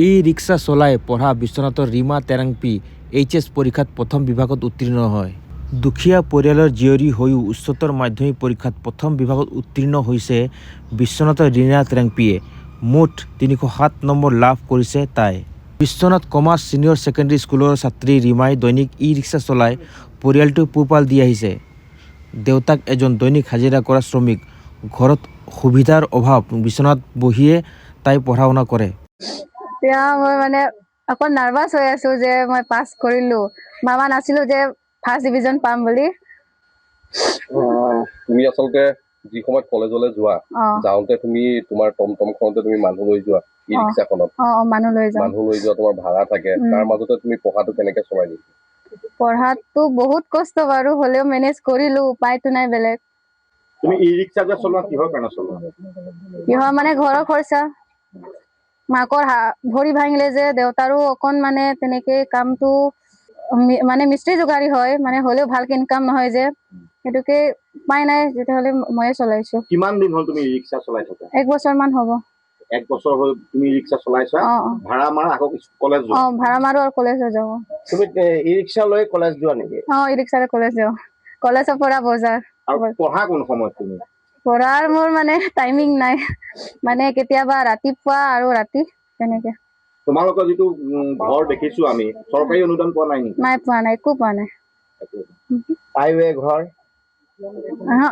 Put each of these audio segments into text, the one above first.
ই rickshaw চলাই পঢ়া বিশ্বনাথৰ ৰীমা তেৰাংপি এইচএছ পৰীক্ষাত প্ৰথম বিভাগত উত্তীৰ্ণ হয়। দুখীয়া পৰিয়ালৰ জীয়ৰী হৈও উচ্চতৰ মাধ্যমিক পৰীক্ষাত প্ৰথম বিভাগত উত্তীৰ্ণ হৈছে বিশ্বনাথৰ ৰীমা তেৰাংপিয়ে। মুঠ ৩০৭ নম্বৰ লাভ কৰিছে তাই। বিশ্বনাথ কমাৰ্চ ছিনিয়ৰ ছেকেণ্ডেৰী স্কুলৰ ছাত্ৰী ৰীমাই দৈনিক ই ৰিক্সা চলাই পৰিয়ালটোক পোহপাল দি আহিছে। দেউতাক এজন দৈনিক হাজিৰা কৰা শ্ৰমিক। ঘৰত সুবিধাৰ অভাৱ বিচনাত বহিয়ে তাই পঢ়া শুনা কৰে। এতিয়া মই মানে অকণ নাৰ্ভাছ হৈ আছো যে মই পাছ কৰিলো, ভাবা নাছিলো যে ফাৰ্ষ্ট ডিভিজন পাম বুলি। তুমি আচলতে যি সময়ত কলেজলৈ যোৱা যাওঁতে তুমি তোমাৰ টমটমখনতে তুমি মানুহ লৈ যোৱা ই ৰিক্সাখনত মানুহ লৈ যোৱা তোমাৰ ভাড়া থাকে, তাৰ মাজতে তুমি পঢ়াটো কেনেকে চলাই দিছা? পঢ়াটো বহুত কষ্ট বাৰু, হ'লেও মেনেজ কৰিলো, উপায়তো নাই বেলেগ। তুমি ই ৰিক্সা যে চলোৱা কিহৰ কাৰণে চলোৱা? কিহৰ মানে ঘৰৰ খৰচা, মাকৰ ভৰি ভাঙিলে যে, দেউতাৰো অকণ মানে তেনেকে কামটো মানে মিস্ত্ৰী যোগাৰী হয়, মানে হ'লেও ভালকে ইনকাম নহয় যে, সেইটোকে উপায় নাই, তেতিয়াহ'লে ময়ে চলাইছো। কিমান দিন হ'ল তুমি ই ৰিক্সা চলাই থকা? 1 বছৰ মান হ'ব। 1 বছৰ হ'ল তুমি ই ৰিক্সা চলাইছা? ভাড়া মাৰা আকৌ কলেজ যোৱা? ভাড়া মাৰো আৰু কলেজত যাওঁ। তুমি ই ৰিক্সা লৈ কলেজ যোৱা নেকি? ই ৰিক্সাৰে কলেজ যাওঁ, কলেজৰ পৰা বজাৰ। আৰু পঢ়া কোন সময়ত তুমি? পঢ়াৰ মোৰ মানে টাইমিং নাই, মানে কেতিয়াবা ৰাতিপুৱা আৰু ৰাতি তেনেকে। তোমালোকৰ যিটো ঘৰ দেখিছো আমি, চৰকাৰী অনুদান পোৱা নাই নেকি? নাই পোৱা নাই, একো পোৱা নাই। হাইৱে ঘৰ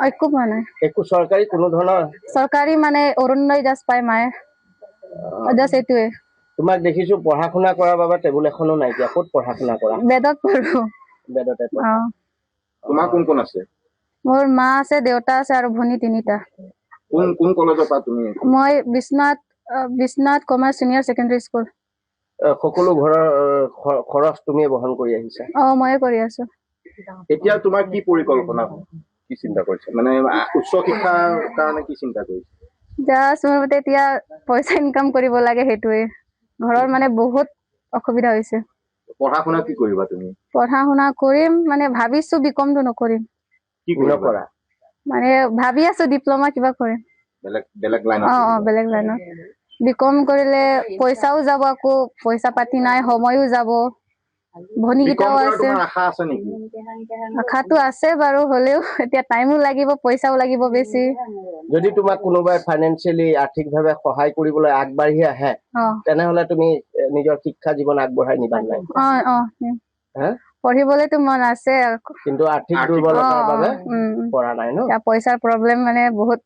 একো পোৱা নাই। একো চৰকাৰী কোনো ধৰণৰ? চৰকাৰী মানে অৰুণোদয় জাষ্ট পায় মায়ে, জাষ্ট এইটোৱে। তোমাক দেখিছো পঢ়া শুনা কৰাৰ বাবে টেবুল এখনো নাইকিয়া, ক'ত পঢ়া শুনা কৰা? বেদত পঢ়ো। বেদতে পঢ়া। তোমাৰ কোন কোন আছে? মোৰ মা আছে, দেউতা আছে আৰু ভনী 3টা। কোন কলেজৰ পৰা তুমি? মই Biswanath commerce senior secondary school. সকলো ঘৰৰ খৰচ তুমি বহন কৰি আহিছা? ময়ে কৰি আছো। এতিয়া তোমাৰ কি পৰিকল্পনা, কি চিন্তা কৰিছা, মানে উচ্চ শিক্ষাৰ কাৰণে কি চিন্তা কৰিছা? জাষ্ট মোৰ মতে এতিয়া পইচা ইনকাম কৰিব লাগে, সেইটোৱে। ঘৰৰ মানে বহুত অসুবিধা হৈছে। পঢ়া শুনা কি কৰিবা তুমি? পঢ়া শুনা কৰিম, মানে ভাবিছো বিকমটো নকৰিম। কি নকৰা? মানে ভাবি আছো ডিপ্ল'মা কিবা কৰিম। বেলেগ লাইনত? বেলেগ লাইনত। বিকম কৰিলে পইচাও যাব, আকৌ পইচা পাতি নাই, সময়ও যাব। ভনীকেইটাও আছে। আশা আছে নেকি? আশাটো আছে বাৰু, হ'লেও এতিয়া টাইমো লাগিব, পইচাও লাগিব বেছি। যদি তোমাক কোনোবাই ফাইনেন্সিয়েলি আৰ্থিকভাৱে সহায় কৰিবলৈ আগবাঢ়ি আহে, তেনেহলে তুমি নিজৰ শিক্ষা জীৱন আগবঢ়াই নিবা নাই? পঢ়িবলেতো মন আছে, কিন্তু আৰ্থিক দুৰ্বলতাৰ বাবে পৰা নাই ন? পইচাৰ প্ৰব্লেম মানে বহুত।